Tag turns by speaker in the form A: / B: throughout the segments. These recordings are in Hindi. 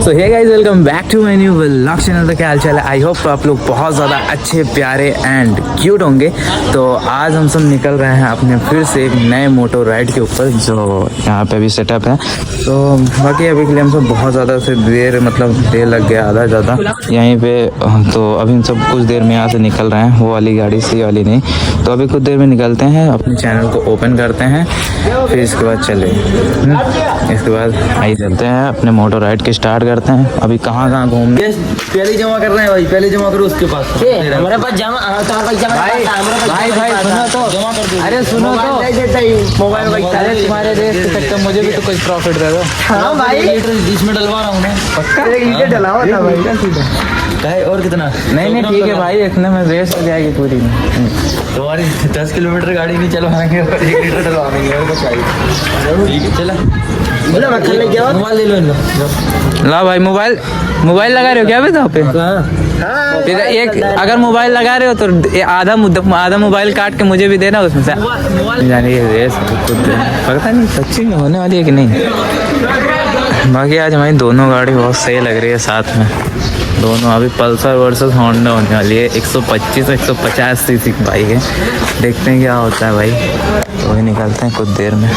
A: So hey guys, welcome back to my new vlog channel. तो क्या हाल चाल है? आई होप आप लोग बहुत ज़्यादा अच्छे, प्यारे एंड क्यूट होंगे। तो आज हम सब निकल रहे हैं अपने फिर से एक नए मोटो राइड के ऊपर, जो यहाँ पे अभी सेटअप है। तो बाकी अभी के लिए हम सब बहुत ज़्यादा से देर लग गया, आधा ज़्यादा यहीं पे। तो अभी हम सब कुछ देर में यहाँ से निकल रहे हैं, वो वाली गाड़ी से, ये वाली नहीं। तो अभी कुछ देर में निकलते हैं, अपने चैनल को ओपन करते हैं, फिर इसके बाद चले। इसके बाद आई चलते हैं अपने मोटो राइड के स्टार्ट करते हैं। अभी कहाँ घूमने
B: पहले जमा कर रहे हैं भाई, पहले जमा करो उसके पास।
C: हमारे पास जमा
A: भाई सुनो तो, अरे सुनो तो,
C: मोबाइल
A: अरे तुम्हारे देश के चक्कर मुझे भी तो कुछ प्रॉफिट दे दो।
C: हाँ भाई,
B: बीच में डलवा रहा हूँ मैं,
A: पक्का 1 लीटर डलावा था भाई।
B: और कितना?
A: नहीं ठीक है भाई, इतने में रेस हो जाएगी पूरी।
B: तुम्हारी 10 किलोमीटर गाड़ी नहीं चलवाएंगे, 1 लीटर डलवाएंगे और कुछ चाहिए। ठीक है, चला मोबाइल ले लो इन लोग।
A: ला भाई, मोबाइल लगा रहे हो क्या बताओ पे? फिर एक अगर मोबाइल लगा रहे हो तो आधा मोबाइल काट के मुझे भी देना उसमें से। जानिए रेस पता नहीं सच्ची में होने वाली है कि नहीं। बाकी आज हमारी दोनों गाड़ी बहुत सही लग रही है साथ में। दोनों अभी पल्सर वर्सेस होंडा होने वाली है। 125-150 सीसी की बाइक है। देखते हैं क्या होता है भाई। तो वही निकलते हैं कुछ देर में,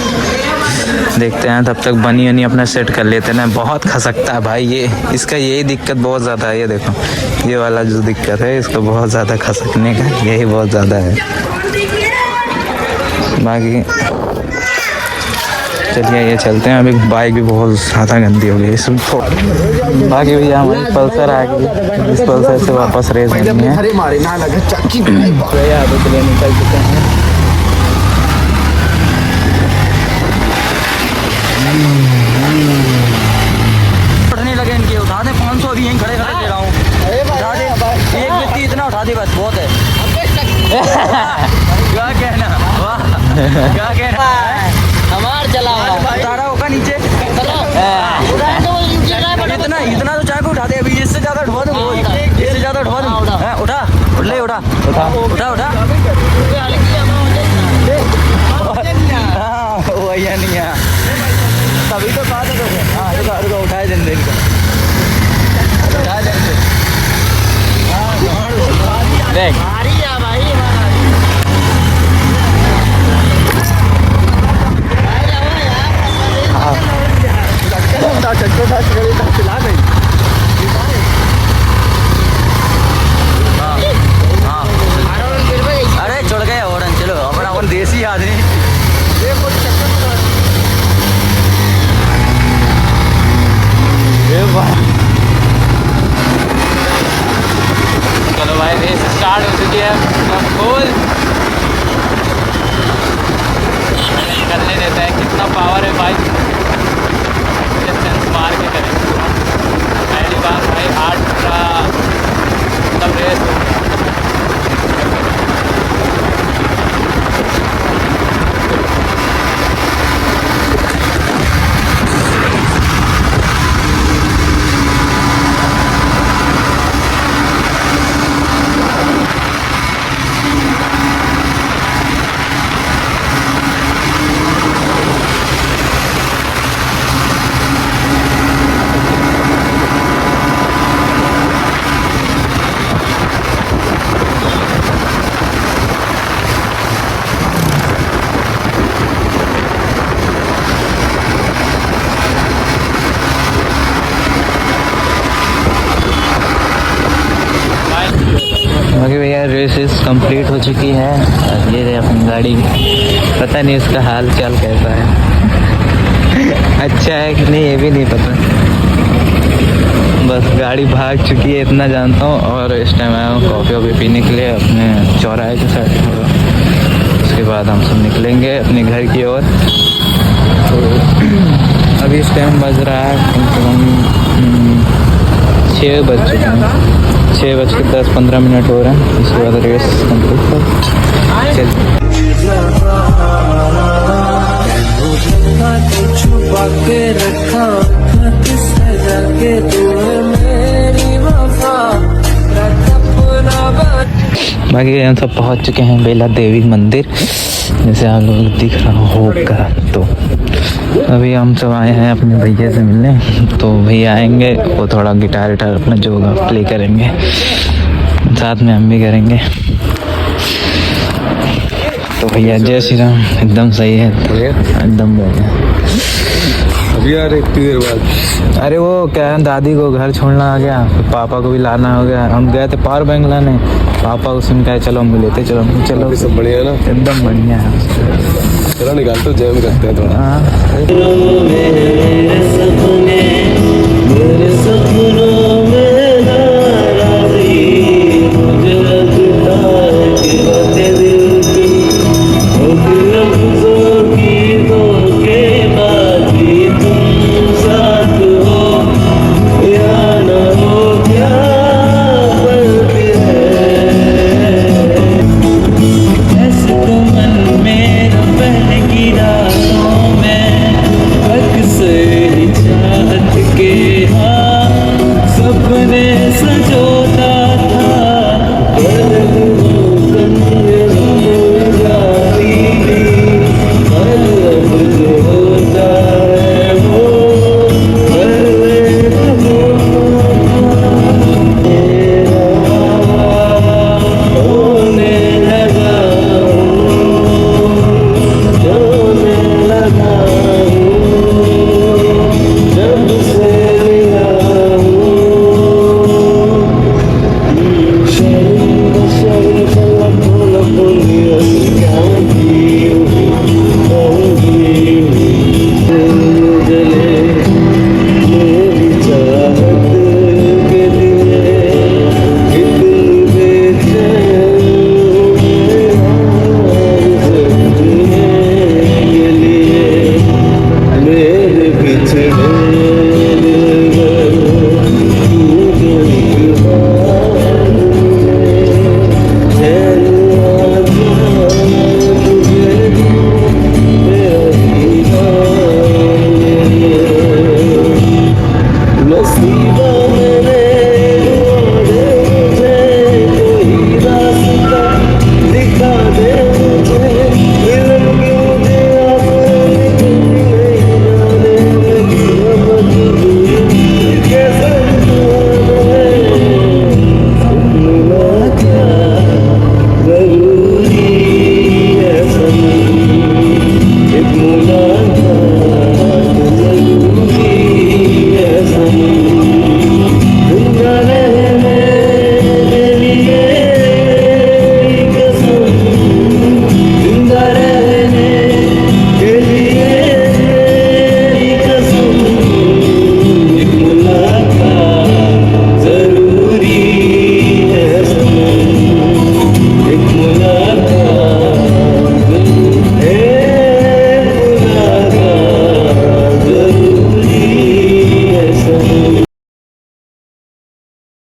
A: देखते हैं। तब तक बनी अपना सेट कर लेते हैं ना। बहुत खसकता है भाई ये, इसका यही दिक्कत बहुत ज़्यादा है। ये देखो, ये वाला जो दिक्कत है इसको बहुत ज़्यादा खसकने का, यही बहुत ज़्यादा है। बाकी चलिए ये चलते हैं। अभी बाइक भी बहुत ज़्यादा गंदी हो गई इसमें। बाकी भैया हमारी पल्सर आ गई, इस पल्सर से वापस रेस करनी है। भैया अभी के लिए निकल चुके हैं।
B: पढ़ने लगे इनके, उठा दे 500 अभी यहीं खड़े दे रहा हूँ। उठा दे, एक व्यक्ति इतना उठा दे बस, बहुत है। क्या कहना, वाह क्या कहना।
C: हमार चला
B: तारा होगा नीचे, इतना तो चाय को उठा दे। अभी इससे ज्यादा उठवा दूँ, इससे ज्यादा उठवा दूँ। उठा उठा वही नहीं है तभी तो कहा था। हाँ रुका उठाए देंगे इनको, उठा देंगे।
A: देख
B: अरे छोड़ गए ओरन, चलो अपन देसी आदमी।
A: चलो भाई, रेस स्टार्ट हो चुकी है। फुल करने देता है, कितना पावर है भाई, डिस्टेंस मार के करें। पहली बार भाई 8 का मतलब रेस हो गया। बाकी भैया रेसेस कंप्लीट हो चुकी है। और ये रही अपनी गाड़ी, पता नहीं इसका हाल चाल कैसा है। अच्छा है कि नहीं ये भी नहीं पता, बस गाड़ी भाग चुकी है इतना जानता हूँ। और इस टाइम आया हूँ कॉफ़ी वॉफ़ी पीने के लिए अपने चौराहे के साइड। उसके बाद हम सब निकलेंगे अपने घर की ओर। तो अभी इस टाइम बज रहा है कम से कम 6 बज चुके हैं, 6:10-15 हो रहे हैं। इसके बाद रेस कंप्लीट कर चल। छुपा के रखा, सजा के तू है मेरी बाकी हम सब पहुंच चुके हैं बेला देवी मंदिर, जैसे आप लोग दिख रहा होगा। तो अभी हम सब आए हैं अपने भैया से मिलने, तो भैया आएंगे वो थोड़ा गिटार विटार अपना जो होगा प्ले करेंगे, साथ में हम भी करेंगे। तो भैया जय श्री राम, एकदम सही है, एकदम बढ़िया।
B: अभी यार इतनी देर बाद
A: अरे वो क्या है, दादी को घर छोड़ना आ गया, पापा को भी लाना हो गया। हम गए थे पावर बैंक लाने, पापा को सुन के चलो हम लेते चलो, चलो
B: सब बढ़िया है ना,
A: एकदम बढ़िया है।
B: चलो निकाल तो जैम करते हैं थोड़ा।
A: हाँ
C: मेरे सपने मेरे सपनों